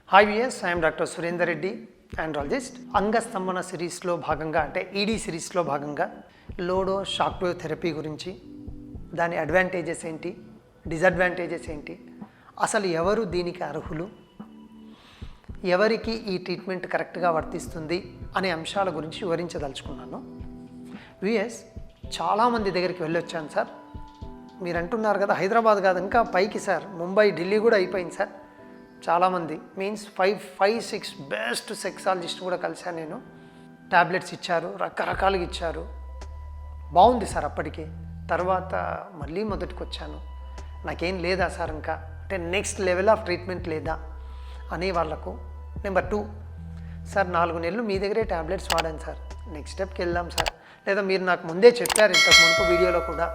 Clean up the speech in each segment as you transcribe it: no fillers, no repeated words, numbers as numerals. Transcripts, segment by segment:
Hi viewers, I'm doctor Surender Reddy, andrologist. అంగస్తంభన సిరీస్లో భాగంగా అంటే ఈడీ సిరీస్లో భాగంగా లోడో షాక్ వేవ్ థెరపీ గురించి, దాని అడ్వాంటేజెస్ ఏంటి, డిసడ్వాంటేజెస్ ఏంటి, అసలు ఎవరు దీనికి అర్హులు, ఎవరికి ఈ ట్రీట్మెంట్ కరెక్ట్గా వర్తిస్తుంది అనే అంశాల గురించి వివరించదలుచుకున్నాను. వియర్స్, చాలామంది దగ్గరికి వెళ్ళొచ్చాను సార్. మీరు అంటున్నారు కదా హైదరాబాద్ కాదు ఇంకా పైకి సార్, ముంబై, ఢిల్లీ కూడా అయిపోయింది సార్. చాలామంది మీన్స్ 5-6 బెస్ట్ సెక్సాలజిస్ట్ కూడా కలిశాను నేను. ట్యాబ్లెట్స్ ఇచ్చారు, రకరకాలుగా ఇచ్చారు, బాగుంది సార్. అప్పటికే తర్వాత మళ్ళీ మొదటికి వచ్చాను, నాకేం లేదా సార్ ఇంకా, అంటే నెక్స్ట్ లెవెల్ ఆఫ్ ట్రీట్మెంట్ లేదా అనే వాళ్ళకు. నెంబర్ 2, సార్ 4 నెలలు మీ దగ్గరే ట్యాబ్లెట్స్ వాడాను సార్, నెక్స్ట్ స్టెప్కి వెళ్దాం సార్. లేదా మీరు నాకు ముందే చెప్పారు ఇంతకు మునుపు వీడియోలో కూడా,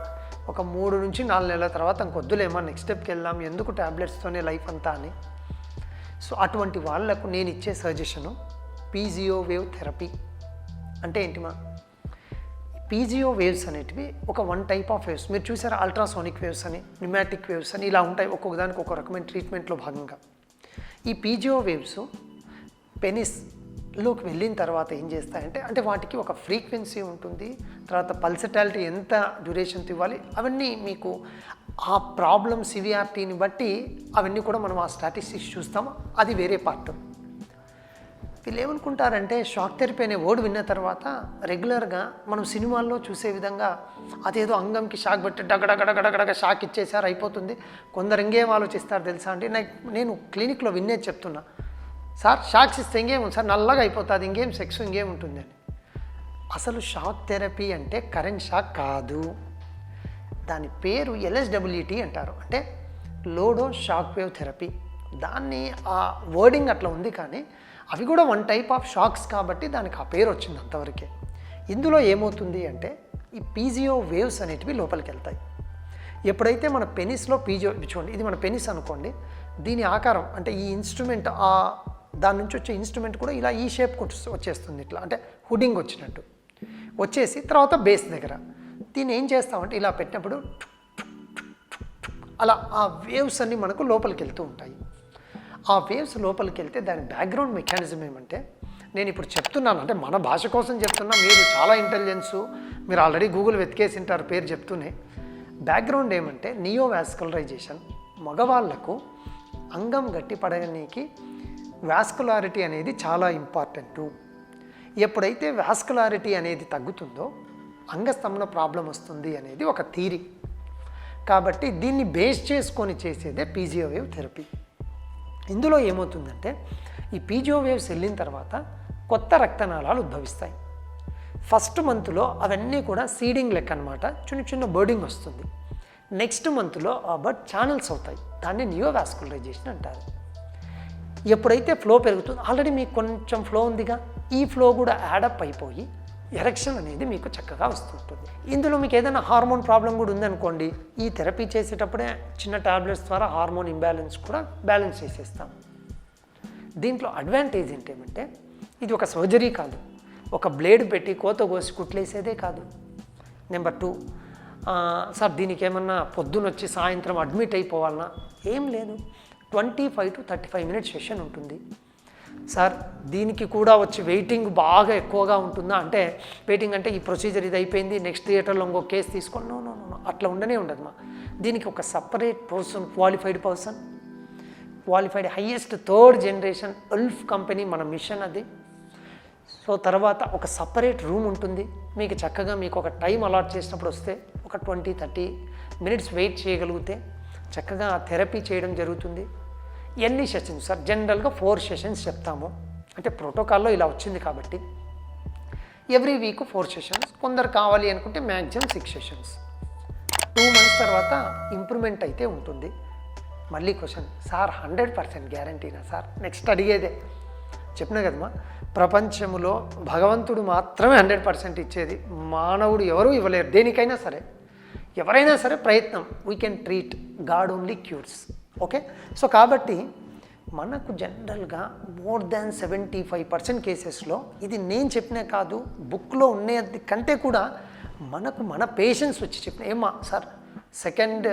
ఒక 3 నుంచి 4 నెలల తర్వాత ఇంకొద్దులేమో నెక్స్ట్ స్టెప్కి వెళ్దాం, ఎందుకు ట్యాబ్లెట్స్తోనే లైఫ్ అంతా అని. సో అటువంటి వాళ్ళకు నేను ఇచ్చే సజెషను పీజియో వేవ్ థెరపీ. అంటే ఏంటిమా, పీజియో వేవ్స్ అనేటివి ఒక 1 టైప్ ఆఫ్ వేవ్స్. మీరు చూసారా, అల్ట్రాసోనిక్ వేవ్స్ అని, న్యూమాటిక్ వేవ్స్ అని ఇలా ఉంటాయి, ఒక్కొక్క దానికి ఒక రకమైన ట్రీట్మెంట్లో భాగంగా. ఈ పీజియో వేవ్స్ పెనిస్లోకి వెళ్ళిన తర్వాత ఏం చేస్తాయంటే, అంటే వాటికి ఒక ఫ్రీక్వెన్సీ ఉంటుంది, తర్వాత పల్సటాలిటీ ఎంత డ్యూరేషన్తో ఇవ్వాలి, అవన్నీ మీకు ఆ ప్రాబ్లం సివియారిటీని బట్టి అవన్నీ కూడా మనం ఆ స్టాటిస్టిక్స్ చూస్తాము, అది వేరే పార్ట్. వీళ్ళు ఏమనుకుంటారంటే షాక్ థెరపీ అనే వర్డ్ విన్న తర్వాత రెగ్యులర్గా మనం సినిమాల్లో చూసే విధంగా అదేదో అంగంకి షాక్ పెట్టి డగడగడగడగడగ షాక్ ఇచ్చేసారు అయిపోతుంది. కొందరు ఇంకేం ఆలోచిస్తారు తెలుసా అంటే, నేను క్లినిక్లో వినేది చెప్తున్నా సార్, షాక్స్ ఇస్తే ఇంకేం సార్, నల్లగా అయిపోతుంది, ఇంకేం సెక్స్ ఇంకేం ఉంటుంది అని. అసలు షాక్ థెరపీ అంటే కరెంట్ షాక్ కాదు, దాని పేరు LSWT అంటారు, అంటే లోడో షాక్ వేవ్ థెరపీ. దాన్ని ఆ వర్డింగ్ అట్లా ఉంది, కానీ అవి కూడా 1 టైప్ ఆఫ్ షాక్స్ కాబట్టి దానికి ఆ పేరు వచ్చింది అంతవరకే. ఇందులో ఏమవుతుంది అంటే, ఈ పీజియో వేవ్స్ అనేటివి లోపలికి వెళ్తాయి. ఎప్పుడైతే మన పెనిస్లో పీజియో, చూడండి ఇది మన పెనిస్ అనుకోండి, దీని ఆకారం అంటే ఈ ఇన్స్ట్రుమెంట్, దాని నుంచి వచ్చే ఇన్స్ట్రుమెంట్ కూడా ఇలా ఈ షేప్ వచ్చేస్తుంది, ఇట్లా అంటే హుడింగ్ వచ్చినట్టు వచ్చేసి తర్వాత బేస్ దగ్గర దీన్ని ఏం చేస్తామంటే ఇలా పెట్టినప్పుడు అలా ఆ వేవ్స్ అన్నీ మనకు లోపలికి వెళ్తూ ఉంటాయి. ఆ వేవ్స్ లోపలికి వెళ్తే దాని బ్యాక్గ్రౌండ్ మెకానిజం ఏమంటే, నేను ఇప్పుడు చెప్తున్నాను అంటే మన భాష కోసం చెప్తున్నా, మీరు చాలా ఇంటెలిజెన్సు, మీరు ఆల్రెడీ గూగుల్ వెతికేసి ఉంటారు పేరు చెప్తూనే. బ్యాక్గ్రౌండ్ ఏమంటే నియోవాస్కులరైజేషన్. మగవాళ్లకు అంగం గట్టి పడడానికి వాస్కులారిటీ అనేది చాలా ఇంపార్టెంటు. ఎప్పుడైతే వాస్కులారిటీ అనేది తగ్గుతుందో అంగస్తంభన ప్రాబ్లం వస్తుంది అనేది ఒక థీరీ. కాబట్టి దీన్ని బేస్ చేసుకొని చేసేదే పీజియో వేవ్ థెరపీ. ఇందులో ఏమవుతుందంటే, ఈ పీజియో వేవ్స్ వెళ్ళిన తర్వాత కొత్త రక్తనాళాలు ఉద్భవిస్తాయి. ఫస్ట్ మంత్లో అవన్నీ కూడా సీడింగ్ లెక్క అనమాట, చిన్న బర్డింగ్ వస్తుంది. నెక్స్ట్ మంత్లో ఆ బర్డ్ ఛానల్స్ అవుతాయి, దాన్ని నియోవాస్కులరైజేషన్ అంటారు. ఎప్పుడైతే ఫ్లో పెరుగుతుందో, ఆల్రెడీ మీకు కొంచెం ఫ్లో ఉందిగా, ఈ ఫ్లో కూడా యాడప్ అయిపోయి ఎరెక్షన్ అనేది మీకు చక్కగా వస్తుంటుంది. ఇందులో మీకు ఏదైనా హార్మోన్ ప్రాబ్లం కూడా ఉందనుకోండి, ఈ థెరపీ చేసేటప్పుడే చిన్న టాబ్లెట్స్ ద్వారా హార్మోన్ ఇంబ్యాలెన్స్ కూడా బ్యాలెన్స్ చేసేస్తాం. దీంట్లో అడ్వాంటేజ్ ఏంటంటే, ఇది ఒక సర్జరీ కాదు, ఒక బ్లేడ్ పెట్టి కోత కోసి కుట్లేసేదే కాదు. నెంబర్ 2, సార్ దీనికి ఏమన్నా పొద్దునొచ్చి సాయంత్రం అడ్మిట్ అయిపోవాలన్నా ఏం లేదు, 25 to 35 మినిట్స్ సెషన్ ఉంటుంది. సార్ దీనికి కూడా వచ్చి వెయిటింగ్ బాగా ఎక్కువగా ఉంటుందా అంటే, వెయిటింగ్ అంటే ఈ ప్రొసీజర్ ఇది అయిపోయింది నెక్స్ట్ థియేటర్లో ఇంకో కేసు తీసుకోండి, నో, అట్లా ఉండనే ఉండదు మా. దీనికి ఒక separate person, qualified highest 3rd generation ఉల్ఫ్ కంపెనీ మన మిషన్ అది. సో తర్వాత ఒక సపరేట్ రూమ్ ఉంటుంది, మీకు చక్కగా మీకు ఒక టైం అలాట్ చేసినప్పుడు వస్తే ఒక 20-30 మినిట్స్ వెయిట్ చేయగలిగితే చక్కగా థెరపీ చేయడం జరుగుతుంది. ఎన్ని సెషన్స్ సార్, జనరల్గా 4 సెషన్స్ చెప్తాము, అంటే ప్రోటోకాల్లో ఇలా వచ్చింది కాబట్టి ఎవ్రీ వీక్ 4 సెషన్స్. కొందరు కావాలి అనుకుంటే మ్యాక్సిమం 6 సెషన్స్. 2 మంత్స్ తర్వాత ఇంప్రూవ్మెంట్ అయితే ఉంటుంది. మళ్ళీ క్వశ్చన్, సార్ 100% గ్యారంటీనా సార్? నెక్స్ట్ అడిగేదే చెప్పినా కదమ్మా, ప్రపంచంలో భగవంతుడు మాత్రమే 100% ఇచ్చేది, మానవుడు ఎవరూ ఇవ్వలేరు. దేనికైనా సరే, ఎవరైనా సరే ప్రయత్నం, we can treat, God only cures. Okay, so కాబట్టి మనకు జనరల్గా మోర్ దాన్ 75% కేసెస్లో, ఇది నేను చెప్పినా కాదు, బుక్లో ఉన్నది కంటే కూడా మనకు మన పేషెంట్స్ వచ్చి చెప్పిన, ఏమా సార్ సెకండ్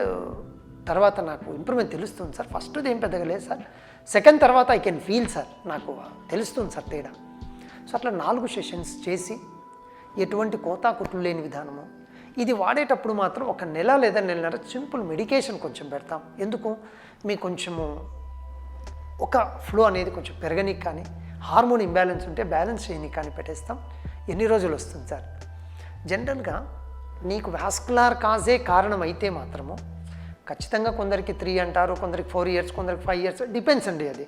తర్వాత నాకు ఇంప్రూవ్మెంట్ తెలుస్తుంది సార్. ఫస్ట్ది ఏం పెద్దగా లేదు సార్, సెకండ్ తర్వాత ఐ కెన్ ఫీల్ సార్, నాకు తెలుస్తుంది సార్ తేడా. సో అట్లా 4 సెషన్స్ చేసి ఎటువంటి కోతాకుట్లు లేని విధానము. ఇది వాడేటప్పుడు మాత్రం 1 నెల లేదా నెలన్నర సింపుల్ మెడికేషన్ కొంచెం పెడతాం. ఎందుకు, మీకు కొంచెము ఒక ఫ్లో అనేది కొంచెం పెరగనికి కానీ, హార్మోన్ ఇంబ్యాలెన్స్ ఉంటే బ్యాలెన్స్ చేయనికి కానీ పెట్టేస్తాం. ఎన్ని రోజులు వస్తుంది సార్? జనరల్గా నీకు వాస్కులార్ కాజే కారణం అయితే మాత్రము ఖచ్చితంగా కొందరికి 3 అంటారు, కొందరికి 4 ఇయర్స్, కొందరికి 5 ఇయర్స్, డిపెండ్స్ అండి. అది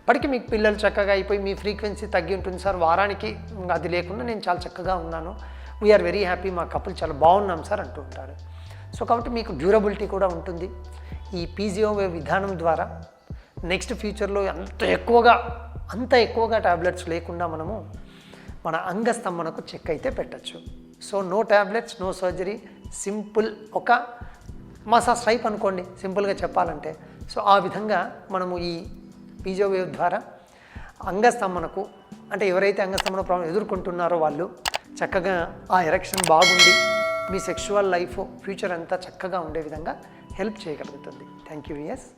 ఇప్పటికీ మీకు పిల్లలు చక్కగా అయిపోయి మీ ఫ్రీక్వెన్సీ తగ్గి ఉంటుంది సార్, వారానికి అది లేకుండా నేను చాలా చక్కగా ఉన్నాను, వీఆర్ వెరీ హ్యాపీ, మా కపుల్ చాలా బాగున్నాం సార్ అంటూ ఉంటారు. సో కాబట్టి మీకు డ్యూరబిలిటీ కూడా ఉంటుంది. ఈ పీజీఓవే విధానం ద్వారా నెక్స్ట్ ఫ్యూచర్లో అంత ఎక్కువగా టాబ్లెట్స్ లేకుండా మనము మన అంగస్తంభనకు చెక్ అయితే పెట్టచ్చు. So no tablets, no surgery, simple ఒక మసాజ్ టైప్ అనుకోండి సింపుల్గా చెప్పాలంటే. సో ఆ విధంగా మనము ఈ పీజీఓవేవ్ ద్వారా అంగస్తంభనకు, అంటే ఎవరైతే అంగస్తంభన ప్రాబ్లం ఎదుర్కొంటున్నారో వాళ్ళు చక్కగా ఆ ఎరెక్షన్ బాగుండి మీ సెక్షువల్ లైఫ్ ఫ్యూచర్ అంతా చక్కగా ఉండే విధంగా హెల్ప్ చేయగలుగుతుంది. Thank you. ఎస్.